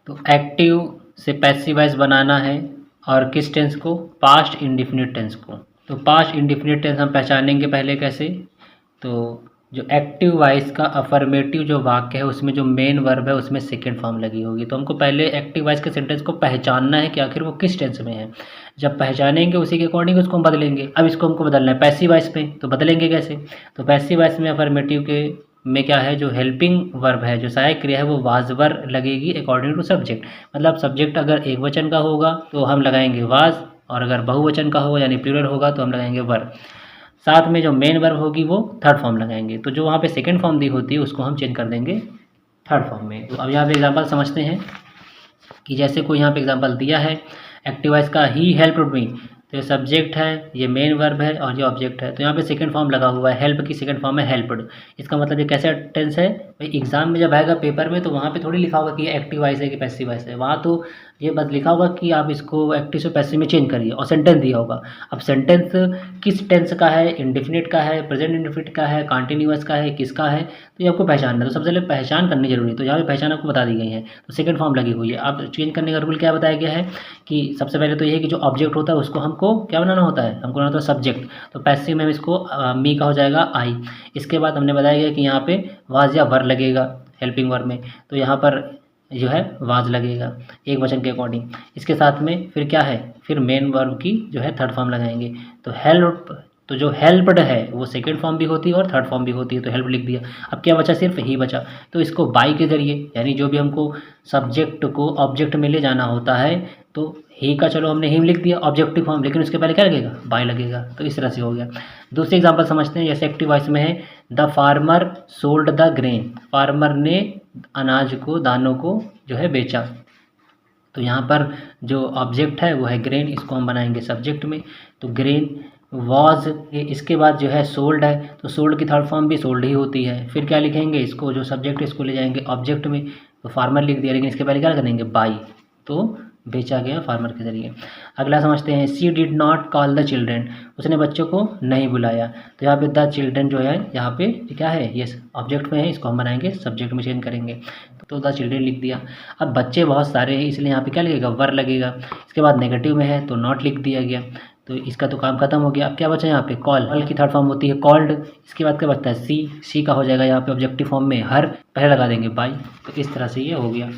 तो एक्टिव से passive voice बनाना है और किस टेंस को, पास्ट इंडिफिनिट टेंस को। तो पास्ट इंडिफिनिट टेंस हम पहचानेंगे पहले कैसे, तो जो एक्टिव वॉइस का अफर्मेटिव जो वाक्य है उसमें जो मेन वर्ब है उसमें सेकंड फॉर्म लगी होगी। तो हमको पहले एक्टिव वॉइस के सेंटेंस को पहचानना है कि आखिर वो किस टेंस में है। जब पहचानेंगे उसी के अकॉर्डिंग उसको हम बदलेंगे। अब इसको हमको बदलना है पैसिव वॉइस पे, तो बदलेंगे कैसे, तो पैसिव वॉइस में अफर्मेटिव के में क्या है, जो हेल्पिंग वर्ब है, जो सहायक क्रिया है, वो वाज वर लगेगी अकॉर्डिंग टू सब्जेक्ट। मतलब सब्जेक्ट अगर एक वचन का होगा तो हम लगाएंगे वाज, और अगर बहुवचन का होगा यानी प्लूरल होगा तो हम लगाएंगे वर। साथ में जो मेन वर्ब होगी वो थर्ड फॉर्म लगाएंगे। तो जो वहाँ पे सेकंड फॉर्म दी होती है उसको हम चेंज कर देंगे थर्ड फॉर्म में। तो अब यहाँ पे एग्जांपल समझते हैं कि जैसे कोई यहाँ पे एग्जांपल दिया है एक्टिव वॉइस का, ही हेल्प्ड मी, तो ये सब्जेक्ट है, ये मेन वर्ब है और ये ऑब्जेक्ट है। तो यहाँ पे सेकंड फॉर्म लगा हुआ है, हेल्प की सेकंड फॉर्म है हेल्प्ड। इसका मतलब ये कैसा टेंस है भाई, एग्जाम में जब आएगा पेपर में तो वहाँ पे थोड़ी लिखा होगा कि ये एक्टिव वॉइस है कि पैसिव वॉइस है। वहाँ तो ये बस लिखा होगा कि आप इसको एक्टिव से पैसिव में चेंज करिए और सेंटेंस दिया होगा। अब सेंटेंस किस टेंस का है, इंडेफिनिट का है, प्रेजेंट इंडेफिनिट का है, कंटिन्यूअस का है, किसका है, तो ये आपको पहचानना है। तो सबसे पहले पहचान करनी जरूरी है। तो यहाँ पे पहचान आपको बता दी गई है, तो सेकंड फॉर्म लगी हुई है। अब चेंज करने का रूल क्या बताया गया है कि सबसे पहले तो ये है कि जो ऑब्जेक्ट होता है उसको हमको क्या बनाना होता है, हमको बनाना होता है सब्जेक्ट। तो पैसिव में इसको मी का हो जाएगा आई। इसके बाद हमने बताया गया कि यहाँ पे वाज या वर लगेगा हेल्पिंग वर्ब में, तो यहाँ पर जो है वाज लगेगा एक वचन के अकॉर्डिंग। इसके साथ में फिर क्या है, फिर मेन वर्ब की जो है थर्ड फॉर्म लगाएंगे। तो हेल्प, तो जो हेल्प्ड है वो सेकंड फॉर्म भी होती है और थर्ड फॉर्म भी होती है, तो हेल्प लिख दिया। अब क्या बचा, सिर्फ ही बचा। तो इसको बाई के जरिए, यानी जो भी हमको सब्जेक्ट को ऑब्जेक्ट में ले जाना होता है, तो ही का चलो हमने हिम लिख दिया ऑब्जेक्टिव फॉर्म, लेकिन उसके पहले क्या लगेगा, बाय लगेगा। तो इस तरह से हो गया। दूसरी एग्जांपल समझते हैं, जैसे एक्टिव वॉइस में है the farmer sold the grain, farmer ने अनाज को, दानों को जो है बेचा। तो यहाँ पर जो ऑब्जेक्ट है वो है ग्रेन, इसको हम बनाएंगे सब्जेक्ट में। तो ग्रेन वॉज, इसके बाद जो है सोल्ड है, तो सोल्ड की थर्ड फॉर्म भी सोल्ड ही होती है। फिर क्या लिखेंगे, इसको जो सब्जेक्ट है इसको ले जाएंगे ऑब्जेक्ट में, तो फार्मर लिख दिया, लेकिन इसके पहले क्या करेंगे, बाई, तो बेचा गया फार्मर के जरिए। अगला समझते हैं, she did not call the children, उसने बच्चों को नहीं बुलाया। तो यहाँ पे द चिल्ड्रेन जो है यहाँ पे क्या है, ये ऑब्जेक्ट में है, इसको हम बनाएंगे सब्जेक्ट में चेंज करेंगे, तो द चिल्ड्रेन लिख दिया। अब बच्चे बहुत सारे हैं इसलिए यहाँ पे क्या लगेगा, वर लगेगा। इसके बाद नेगेटिव में है तो नॉट लिख दिया गया, तो इसका तो काम खत्म हो गया। अब क्या बचा यहाँ पे, कॉल की थर्ड फॉर्म होती है कॉल्ड। इसके बाद क्या बचता है, सी का हो जाएगा यहाँ पे ऑब्जेक्टिव फॉर्म में हर, पहले लगा देंगे बाई। तो इस तरह से ये हो गया।